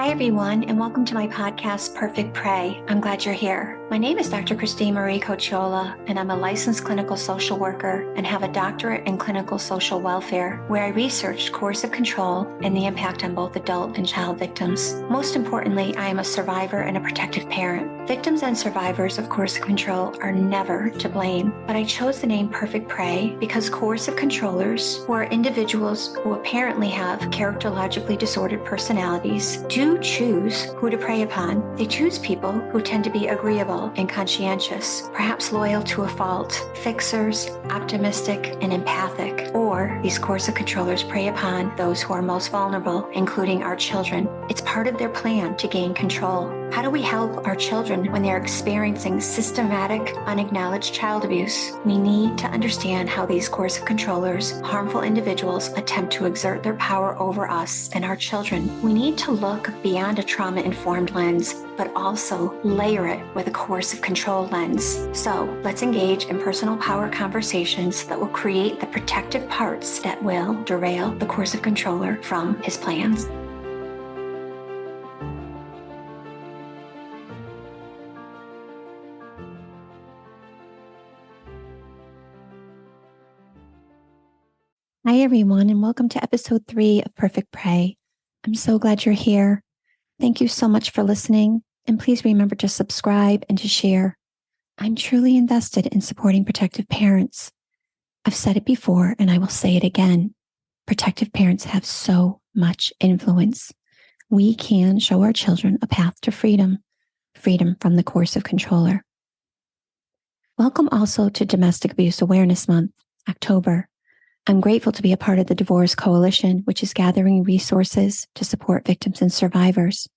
Hi, everyone, and welcome to my podcast, Perfect Prey. I'm glad you're here. My name is Dr. Christine Marie Cocchiola, and I'm a licensed clinical social worker and have a doctorate in clinical social welfare, where I researched coercive control and the impact on both adult and child victims. Most importantly, I am a survivor and a protective parent. Victims and survivors of coercive control are never to blame, but I chose the name Perfect Prey because coercive controllers, who are individuals who apparently have characterologically disordered personalities, do choose who to prey upon. They choose people who tend to be agreeable and conscientious, perhaps loyal to a fault, fixers, optimistic, and empathic. Or these coercive controllers prey upon those who are most vulnerable, including our children. It's part of their plan to gain control. How do we help our children when they're experiencing systematic, unacknowledged child abuse? We need to understand how these coercive controllers, harmful individuals, attempt to exert their power over us and our children. We need to look beyond a trauma-informed lens, but also layer it with a coercive control lens. So let's engage in personal power conversations that will create the protective parts that will derail the coercive controller from his plans. Hi, everyone, and welcome to episode 3 of Perfect Prey. I'm so glad you're here. Thank you so much for listening, and please remember to subscribe and to share. I'm truly invested in supporting protective parents. I've said it before, and I will say it again. Protective parents have so much influence. We can show our children a path to freedom from the coercive controller. Welcome also to Domestic Abuse Awareness Month, October. I'm grateful to be a part of the Divorce Coalition, which is gathering resources to support victims and survivors.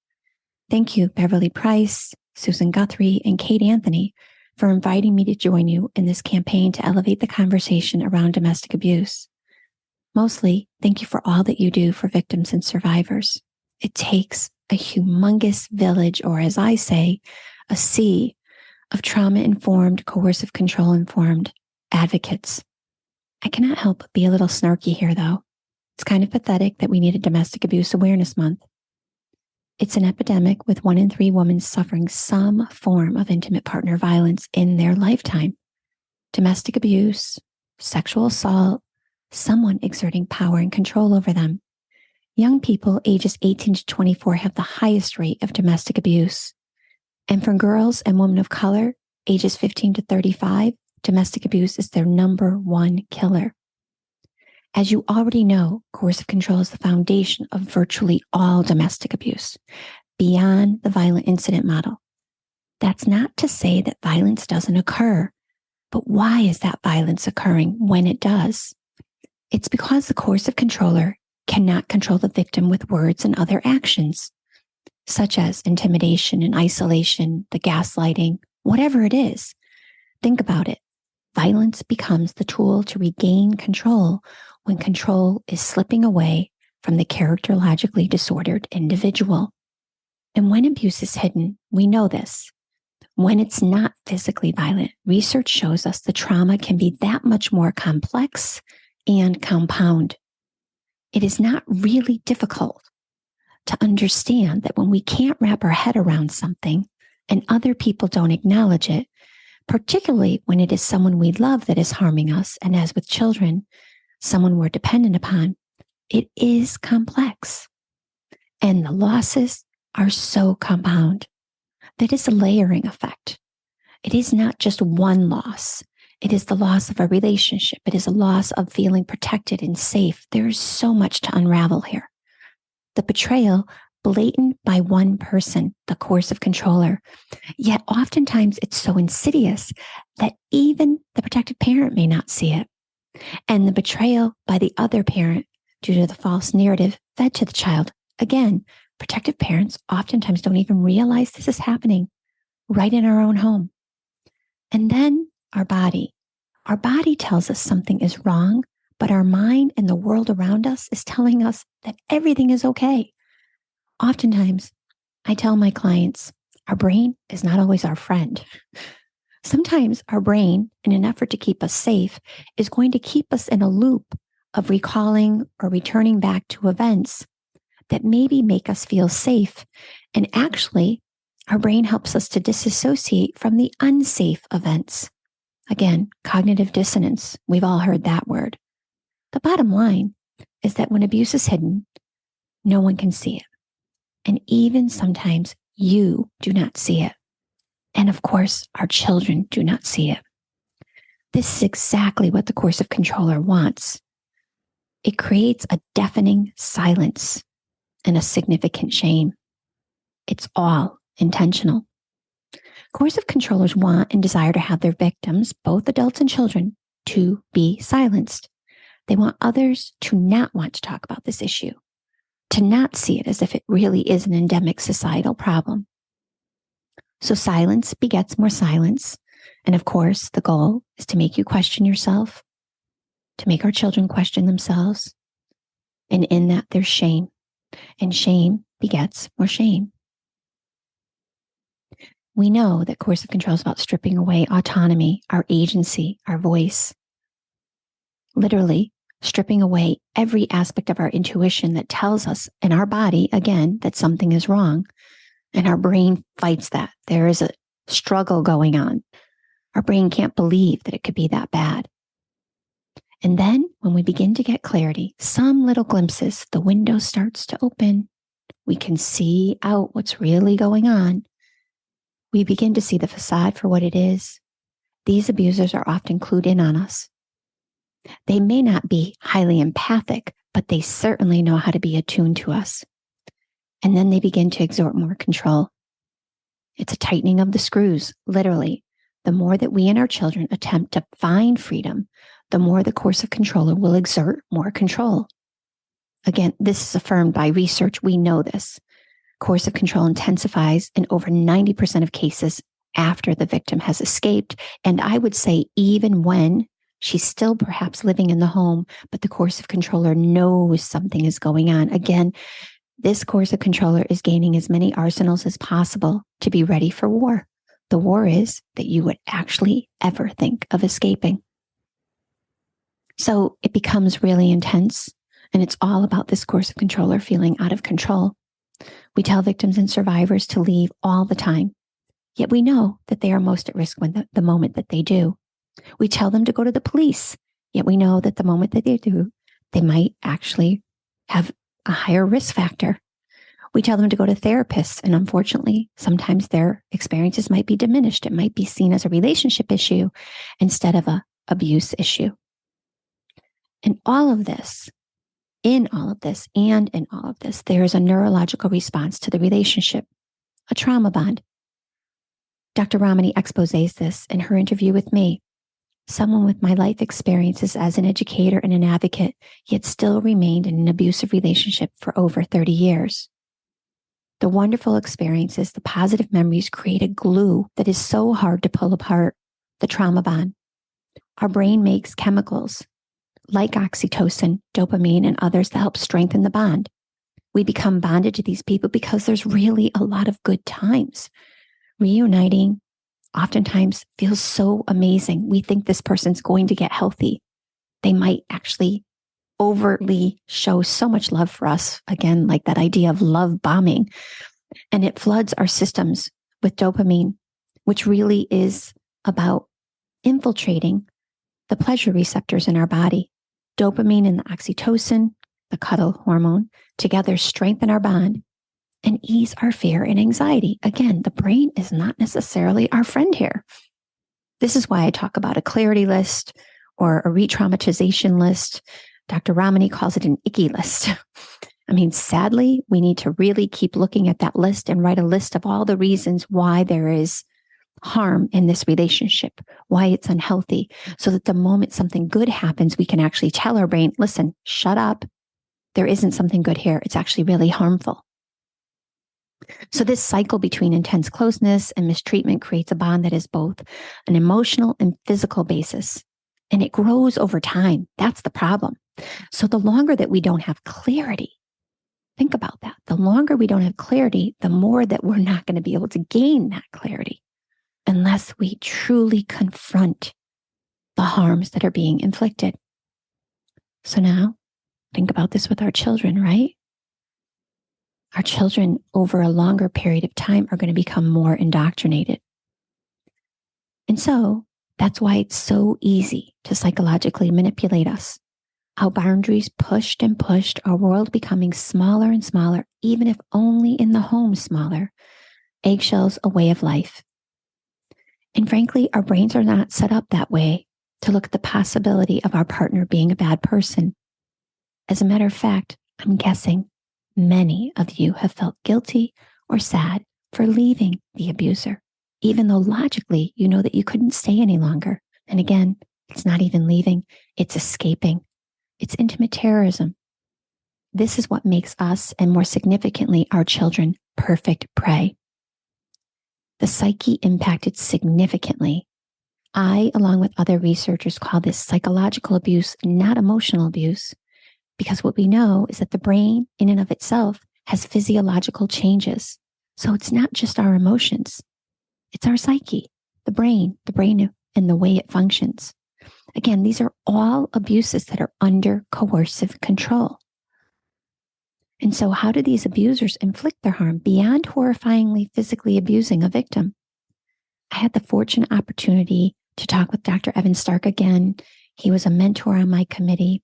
Thank you, Beverly Price, Susan Guthrie, and Kate Anthony, for inviting me to join you in this campaign to elevate the conversation around domestic abuse. Mostly, thank you for all that you do for victims and survivors. It takes a humongous village, or as I say, a sea of trauma-informed, coercive control-informed advocates. I cannot help but be a little snarky here, though. It's kind of pathetic that we need a Domestic Abuse Awareness Month. It's an epidemic with 1 in 3 women suffering some form of intimate partner violence in their lifetime. Domestic abuse, sexual assault, someone exerting power and control over them. Young people ages 18 to 24 have the highest rate of domestic abuse. And for girls and women of color, ages 15 to 35, domestic abuse is their number 1 killer. As you already know, coercive control is the foundation of virtually all domestic abuse, beyond the violent incident model. That's not to say that violence doesn't occur, but why is that violence occurring when it does? It's because the coercive controller cannot control the victim with words and other actions, such as intimidation and isolation, the gaslighting, whatever it is. Think about it. Violence becomes the tool to regain control when control is slipping away from the characterologically disordered individual. And when abuse is hidden, we know this. When it's not physically violent, research shows us the trauma can be that much more complex and compound. It is not really difficult to understand that when we can't wrap our head around something and other people don't acknowledge it, particularly when it is someone we love that is harming us, and as with children, someone we're dependent upon, it is complex. And the losses are so compound. That is a layering effect. It is not just one loss. It is the loss of a relationship. It is a loss of feeling protected and safe. There is so much to unravel here. The betrayal, blatant by one person, the coercive controller. Yet oftentimes it's so insidious that even the protective parent may not see it. And the betrayal by the other parent due to the false narrative fed to the child. Again, protective parents oftentimes don't even realize this is happening right in our own home. And then our body. Our body tells us something is wrong, but our mind and the world around us is telling us that everything is okay. Oftentimes, I tell my clients, our brain is not always our friend. Sometimes our brain, in an effort to keep us safe, is going to keep us in a loop of recalling or returning back to events that maybe make us feel safe. And actually, our brain helps us to disassociate from the unsafe events. Again, cognitive dissonance. We've all heard that word. The bottom line is that when abuse is hidden, no one can see it. And even sometimes you do not see it. And of course, our children do not see it. This is exactly what the coercive controller wants. It creates a deafening silence and a significant shame. It's all intentional. Coercive controllers want and desire to have their victims, both adults and children, to be silenced. They want others to not want to talk about this issue, to not see it as if it really is an endemic societal problem. So silence begets more silence. And of course, the goal is to make you question yourself, to make our children question themselves. And in that, there's shame. And shame begets more shame. We know that coercive control is about stripping away autonomy, our agency, our voice. Literally stripping away every aspect of our intuition that tells us in our body, again, that something is wrong. And our brain fights that. There is a struggle going on. Our brain can't believe that it could be that bad. And then when we begin to get clarity, some little glimpses, the window starts to open. We can see out what's really going on. We begin to see the facade for what it is. These abusers are often clued in on us. They may not be highly empathic, but they certainly know how to be attuned to us. And then they begin to exert more control. It's a tightening of the screws, literally. The more that we and our children attempt to find freedom, the more the coercive controller will exert more control. Again, this is affirmed by research. We know this. Coercive control intensifies in over 90% of cases after the victim has escaped. And I would say even when she's still perhaps living in the home, but the coercive controller knows something is going on. Again, this coercive controller is gaining as many arsenals as possible to be ready for war. The war is that you would actually ever think of escaping. So it becomes really intense, and it's all about this coercive controller feeling out of control. We tell victims and survivors to leave all the time, yet we know that they are most at risk when the moment that they do. We tell them to go to the police, yet we know that the moment that they do, they might actually have a higher risk factor. We tell them to go to therapists, and unfortunately, sometimes their experiences might be diminished. It might be seen as a relationship issue instead of an abuse issue. In all of this, there is a neurological response to the relationship, a trauma bond. Dr. Ramani exposes this in her interview with me. Someone with my life experiences as an educator and an advocate, yet still remained in an abusive relationship for over 30 years. The wonderful experiences, the positive memories create a glue that is so hard to pull apart, the trauma bond. Our brain makes chemicals like oxytocin, dopamine, and others that help strengthen the bond. We become bonded to these people because there's really a lot of good times. Reuniting oftentimes feels so amazing. We think this person's going to get healthy. They might actually overtly show so much love for us. Again, like that idea of love bombing. And it floods our systems with dopamine, which really is about infiltrating the pleasure receptors in our body. Dopamine and the oxytocin, the cuddle hormone, together strengthen our bond and ease our fear and anxiety. Again, the brain is not necessarily our friend here. This is why I talk about a clarity list or a re-traumatization list. Dr. Ramani calls it an icky list. I mean, sadly, we need to really keep looking at that list and write a list of all the reasons why there is harm in this relationship, why it's unhealthy, so that the moment something good happens, we can actually tell our brain, listen, shut up. There isn't something good here. It's actually really harmful. So this cycle between intense closeness and mistreatment creates a bond that is both an emotional and physical basis. And it grows over time. That's the problem. So the longer that we don't have clarity, think about that. The longer we don't have clarity, the more that we're not going to be able to gain that clarity unless we truly confront the harms that are being inflicted. So now, think about this with our children, right? Our children over a longer period of time are going to become more indoctrinated. And so that's why it's so easy to psychologically manipulate us. Our boundaries pushed and pushed, our world becoming smaller and smaller, even if only in the home smaller. Eggshells, a way of life. And frankly, our brains are not set up that way to look at the possibility of our partner being a bad person. As a matter of fact, I'm guessing many of you have felt guilty or sad for leaving the abuser, even though logically you know that you couldn't stay any longer. And again, it's not even leaving, it's escaping. It's intimate terrorism. This is what makes us, and more significantly, our children, perfect prey. The psyche impacted significantly. I, along with other researchers, call this psychological abuse, not emotional abuse, because what we know is that the brain in and of itself has physiological changes. So it's not just our emotions, it's our psyche, the brain and the way it functions. Again, these are all abuses that are under coercive control. And so how do these abusers inflict their harm beyond horrifyingly physically abusing a victim? I had the fortunate opportunity to talk with Dr. Evan Stark again. He was a mentor on my committee,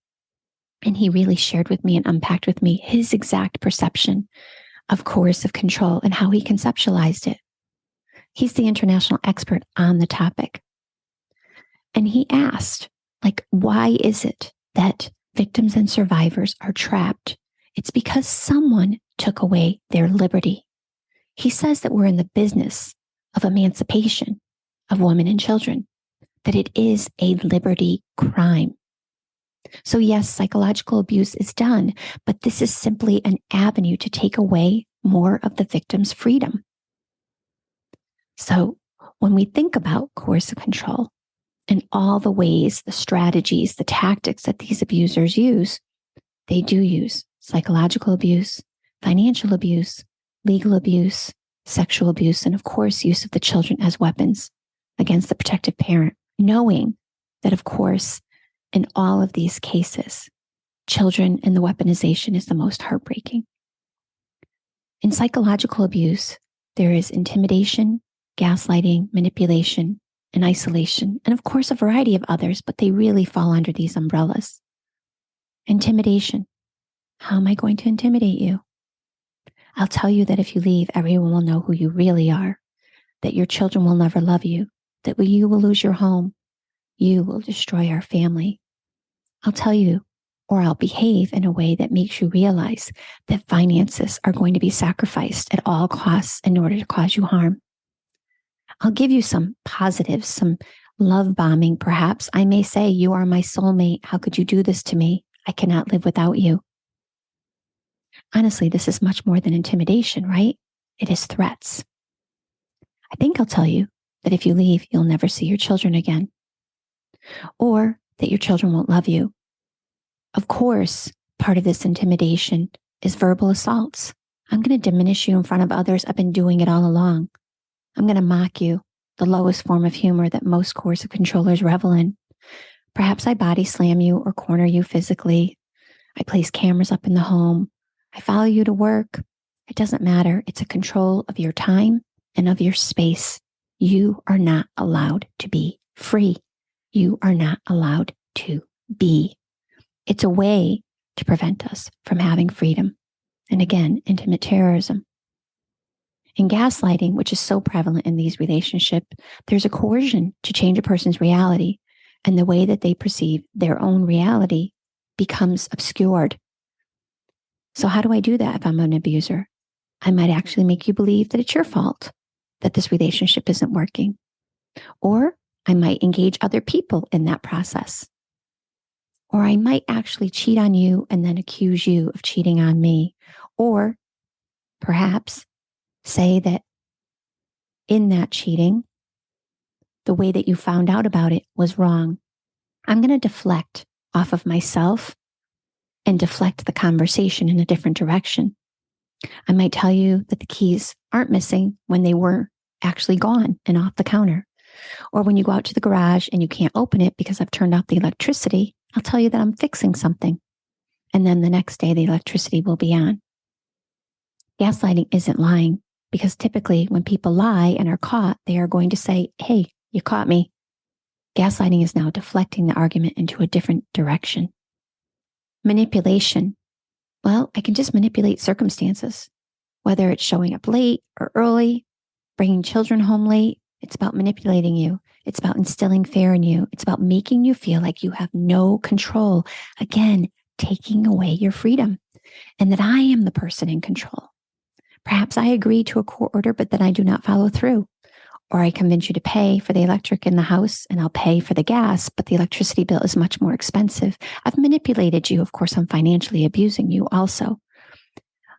and he really shared with me and unpacked with me his exact perception of coercive control and how he conceptualized it. He's the international expert on the topic. And he asked, why is it that victims and survivors are trapped? It's because someone took away their liberty. He says that we're in the business of emancipation of women and children, that it is a liberty crime. So yes, psychological abuse is done, but this is simply an avenue to take away more of the victim's freedom. So when we think about coercive control and all the ways, the strategies, the tactics that these abusers use, they do use psychological abuse, financial abuse, legal abuse, sexual abuse, and of course, use of the children as weapons against the protective parent, knowing that, of course, in all of these cases, children and the weaponization is the most heartbreaking. In psychological abuse, there is intimidation, gaslighting, manipulation, and isolation, and of course, a variety of others, but they really fall under these umbrellas. Intimidation. How am I going to intimidate you? I'll tell you that if you leave, everyone will know who you really are, that your children will never love you, that you will lose your home, you will destroy our family. I'll tell you, or I'll behave in a way that makes you realize that finances are going to be sacrificed at all costs in order to cause you harm. I'll give you some positives, some love bombing, perhaps. I may say, you are my soulmate. How could you do this to me? I cannot live without you. Honestly, this is much more than intimidation, right? It is threats. I think I'll tell you that if you leave, you'll never see your children again, or that your children won't love you. Of course, part of this intimidation is verbal assaults. I'm going to diminish you in front of others. I've been doing it all along. I'm going to mock you, the lowest form of humor that most coercive controllers revel in. Perhaps I body slam you or corner you physically. I place cameras up in the home. I follow you to work. It doesn't matter. It's a control of your time and of your space. You are not allowed to be free. You are not allowed to be. It's a way to prevent us from having freedom. And again, intimate terrorism. In gaslighting, which is so prevalent in these relationships, there's a coercion to change a person's reality, and the way that they perceive their own reality becomes obscured. So how do I do that if I'm an abuser? I might actually make you believe that it's your fault that this relationship isn't working. Or I might engage other people in that process. Or I might actually cheat on you and then accuse you of cheating on me. Or perhaps say that in that cheating, the way that you found out about it was wrong. I'm going to deflect off of myself and deflect the conversation in a different direction. I might tell you that the keys aren't missing when they were actually gone and off the counter. Or when you go out to the garage and you can't open it because I've turned off the electricity, I'll tell you that I'm fixing something. And then the next day, the electricity will be on. Gaslighting isn't lying, because typically when people lie and are caught, they are going to say, hey, you caught me. Gaslighting is now deflecting the argument into a different direction. Manipulation. Well, I can just manipulate circumstances, whether it's showing up late or early, bringing children home late. It's about manipulating you. It's about instilling fear in you. It's about making you feel like you have no control. Again, taking away your freedom, and that I am the person in control. Perhaps I agree to a court order, but then I do not follow through. Or I convince you to pay for the electric in the house and I'll pay for the gas, but the electricity bill is much more expensive. I've manipulated you. Of course, I'm financially abusing you also.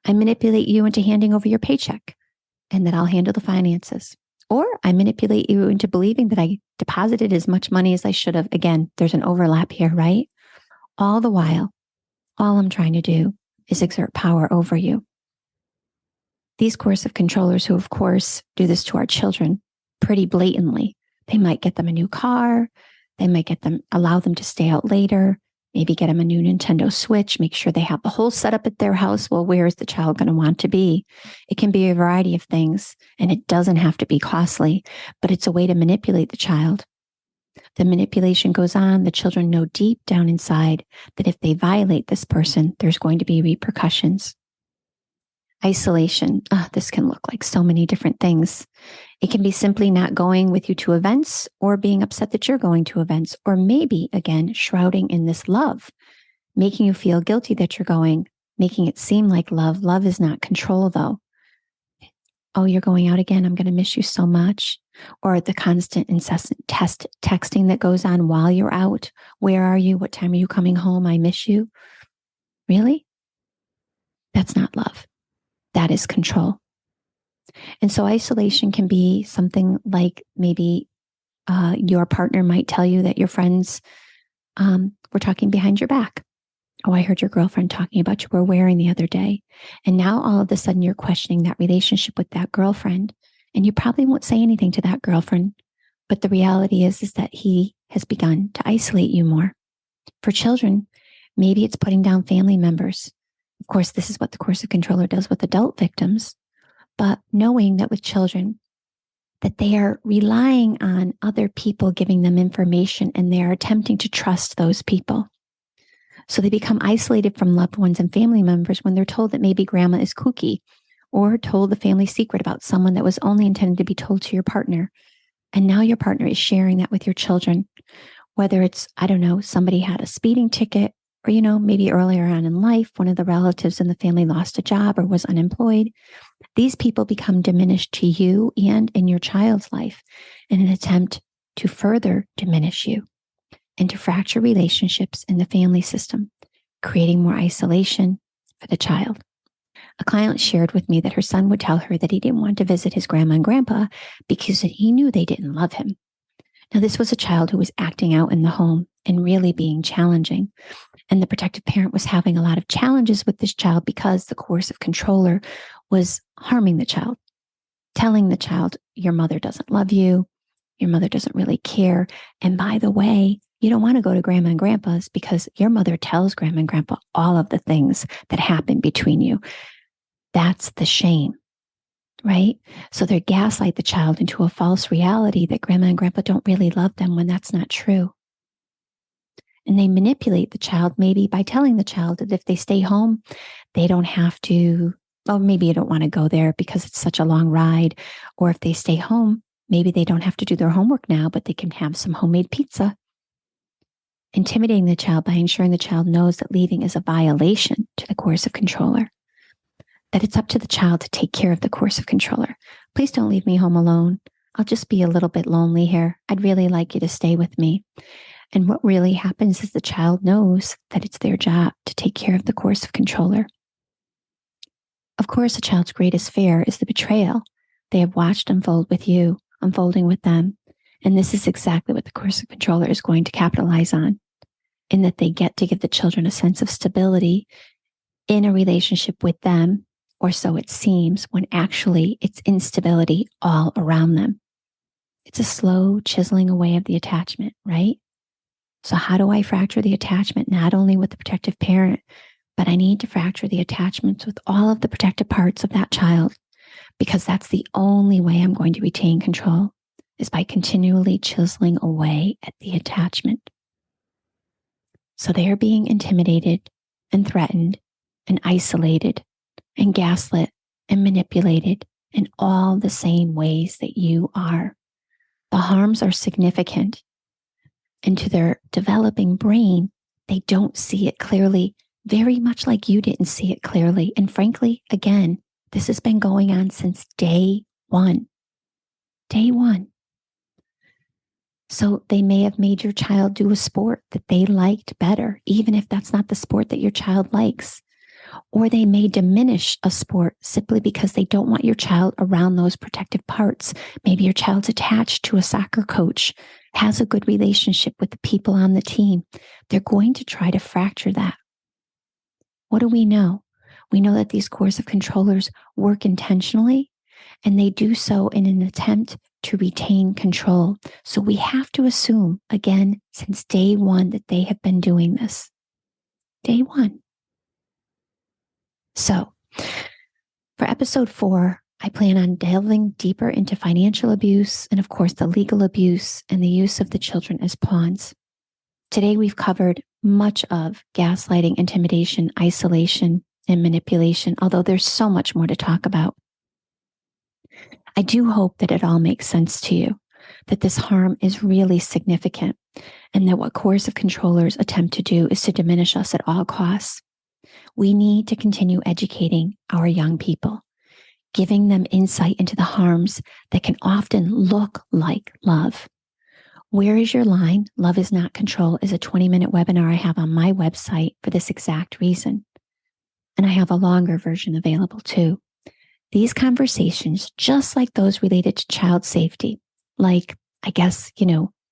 I manipulate you into handing over your paycheck and that I'll handle the finances. Or I manipulate you into believing that I deposited as much money as I should have. Again, there's an overlap here, right? All the while, all I'm trying to do is exert power over you. These coercive controllers, who of course do this to our children pretty blatantly, they might get them a new car, they might allow them to stay out later, maybe get them a new Nintendo Switch, make sure they have the whole setup at their house. Well, where is the child going to want to be? It can be a variety of things, and it doesn't have to be costly, but it's a way to manipulate the child. The manipulation goes on. The children know deep down inside that if they violate this person, there's going to be repercussions. Isolation. This can look like so many different things. It can be simply not going with you to events, or being upset that you're going to events, or maybe, again, shrouding in this love, making you feel guilty that you're going, making it seem like love. Love is not control, though. Oh, you're going out again? I'm going to miss you so much. Or the constant, incessant texting that goes on while you're out. Where are you? What time are you coming home? I miss you. Really? That's not love. That is control. And so isolation can be something like maybe your partner might tell you that your friends were talking behind your back. Oh, I heard your girlfriend talking about you were wearing the other day. And now all of a sudden you're questioning that relationship with that girlfriend. And you probably won't say anything to that girlfriend. But the reality is that he has begun to isolate you more. For children, maybe it's putting down family members. Of course, this is what the coercive controller does with adult victims. But knowing that with children, that they are relying on other people giving them information, and they are attempting to trust those people. So they become isolated from loved ones and family members when they're told that maybe grandma is kooky, or told the family secret about someone that was only intended to be told to your partner. And now your partner is sharing that with your children, whether it's, I don't know, somebody had a speeding ticket, or, maybe earlier on in life, one of the relatives in the family lost a job or was unemployed. These people become diminished to you and in your child's life in an attempt to further diminish you and to fracture relationships in the family system, creating more isolation for the child. A client shared with me that her son would tell her that he didn't want to visit his grandma and grandpa because he knew they didn't love him. Now, this was a child who was acting out in the home and really being challenging. And the protective parent was having a lot of challenges with this child because the coercive controller was harming the child, telling the child, your mother doesn't love you, your mother doesn't really care. And by the way, you don't want to go to grandma and grandpa's because your mother tells grandma and grandpa all of the things that happen between you. That's the shame, right? So they gaslight the child into a false reality that grandma and grandpa don't really love them, when that's not true. And they manipulate the child maybe by telling the child that if they stay home, they don't have to, or maybe you don't want to go there because it's such a long ride. Or if they stay home, maybe they don't have to do their homework now, but they can have some homemade pizza. Intimidating the child by ensuring the child knows that leaving is a violation to the coercive controller. That it's up to the child to take care of the coercive controller. Please don't leave me home alone. I'll just be a little bit lonely here. I'd really like you to stay with me. And what really happens is the child knows that it's their job to take care of the coercive controller. Of course, a child's greatest fear is the betrayal they have watched unfold with you, unfolding with them. And this is exactly what the coercive controller is going to capitalize on, in that they get to give the children a sense of stability in a relationship with them, or so it seems, when actually it's instability all around them. It's a slow chiseling away of the attachment, right? So how do I fracture the attachment, not only with the protective parent, but I need to fracture the attachments with all of the protective parts of that child, because that's the only way I'm going to retain control, is by continually chiseling away at the attachment. So they are being intimidated and threatened and isolated and gaslit and manipulated in all the same ways that you are. The harms are significant, and to their developing brain, they don't see it clearly, very much like you didn't see it clearly. And frankly, again, this has been going on since day one. Day one. So they may have made your child do a sport that they liked better, even if that's not the sport that your child likes. Or they may diminish a sport simply because they don't want your child around those protective parts. Maybe your child's attached to a soccer coach, has a good relationship with the people on the team. They're going to try to fracture that. What do we know? We know that these coercive controllers work intentionally, and they do so in an attempt to retain control. So we have to assume, again, since day one, that they have been doing this. Day one. So for episode 4, I plan on delving deeper into financial abuse and, of course, the legal abuse and the use of the children as pawns. Today, we've covered much of gaslighting, intimidation, isolation, and manipulation, although there's so much more to talk about. I do hope that it all makes sense to you, that this harm is really significant, and that what coercive controllers attempt to do is to diminish us at all costs. We need to continue educating our young people, giving them insight into the harms that can often look like love. Where is your line? Love is not control is a 20-minute webinar I have on my website for this exact reason. And I have a longer version available too. These conversations, just like those related to child safety, like, I guess,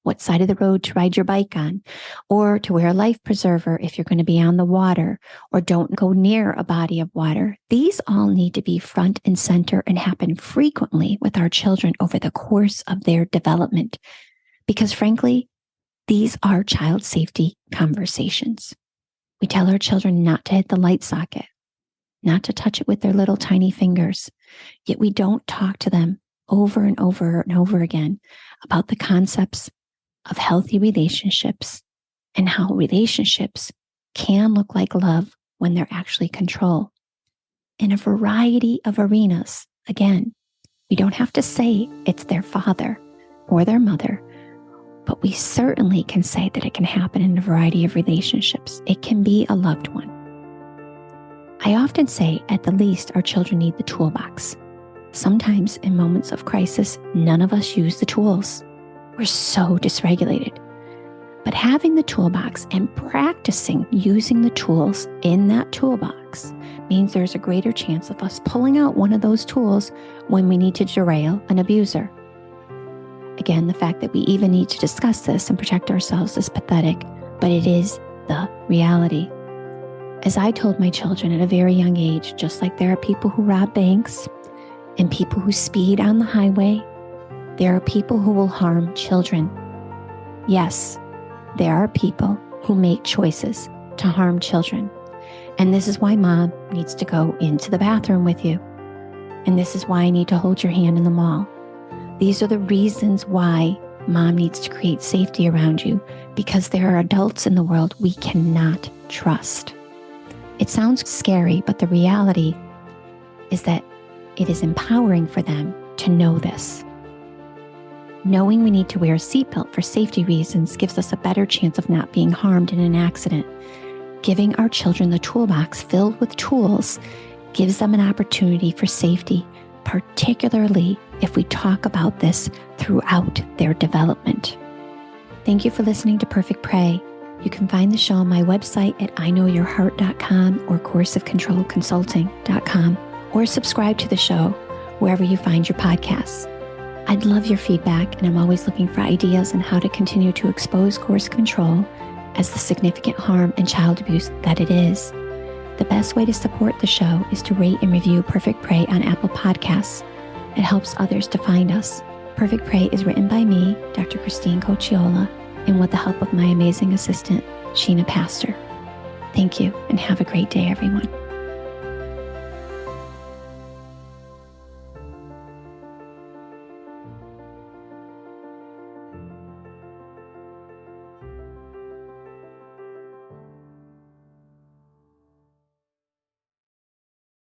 what side of the road to ride your bike on, or to wear a life preserver if you're going to be on the water, or don't go near a body of water. These all need to be front and center and happen frequently with our children over the course of their development. Because frankly, these are child safety conversations. We tell our children not to hit the light socket, not to touch it with their little tiny fingers, yet we don't talk to them over and over and over again about the concepts of healthy relationships and how relationships can look like love when they're actually control. In a variety of arenas, again, we don't have to say it's their father or their mother, but we certainly can say that it can happen in a variety of relationships. It can be a loved one. I often say, at the least, our children need the toolbox. Sometimes in moments of crisis, none of us use the tools. We're so dysregulated. But having the toolbox and practicing using the tools in that toolbox means there's a greater chance of us pulling out one of those tools when we need to derail an abuser. Again, the fact that we even need to discuss this and protect ourselves is pathetic, but it is the reality. As I told my children at a very young age, just like there are people who rob banks and people who speed on the highway, there are people who will harm children. Yes, there are people who make choices to harm children. And this is why mom needs to go into the bathroom with you. And this is why I need to hold your hand in the mall. These are the reasons why mom needs to create safety around you, because there are adults in the world we cannot trust. It sounds scary, but the reality is that it is empowering for them to know this. Knowing we need to wear a seatbelt for safety reasons gives us a better chance of not being harmed in an accident. Giving our children the toolbox filled with tools gives them an opportunity for safety, particularly if we talk about this throughout their development. Thank you for listening to Perfect Prey. You can find the show on my website at iknowyourheart.com or coercivecontrolconsulting.com, or subscribe to the show wherever you find your podcasts. I'd love your feedback, and I'm always looking for ideas on how to continue to expose coercive control as the significant harm and child abuse that it is. The best way to support the show is to rate and review Perfect Prey on Apple Podcasts. It helps others to find us. Perfect Prey is written by me, Dr. Christine Cocchiola, and with the help of my amazing assistant, Sheena Pastor. Thank you, and have a great day, everyone.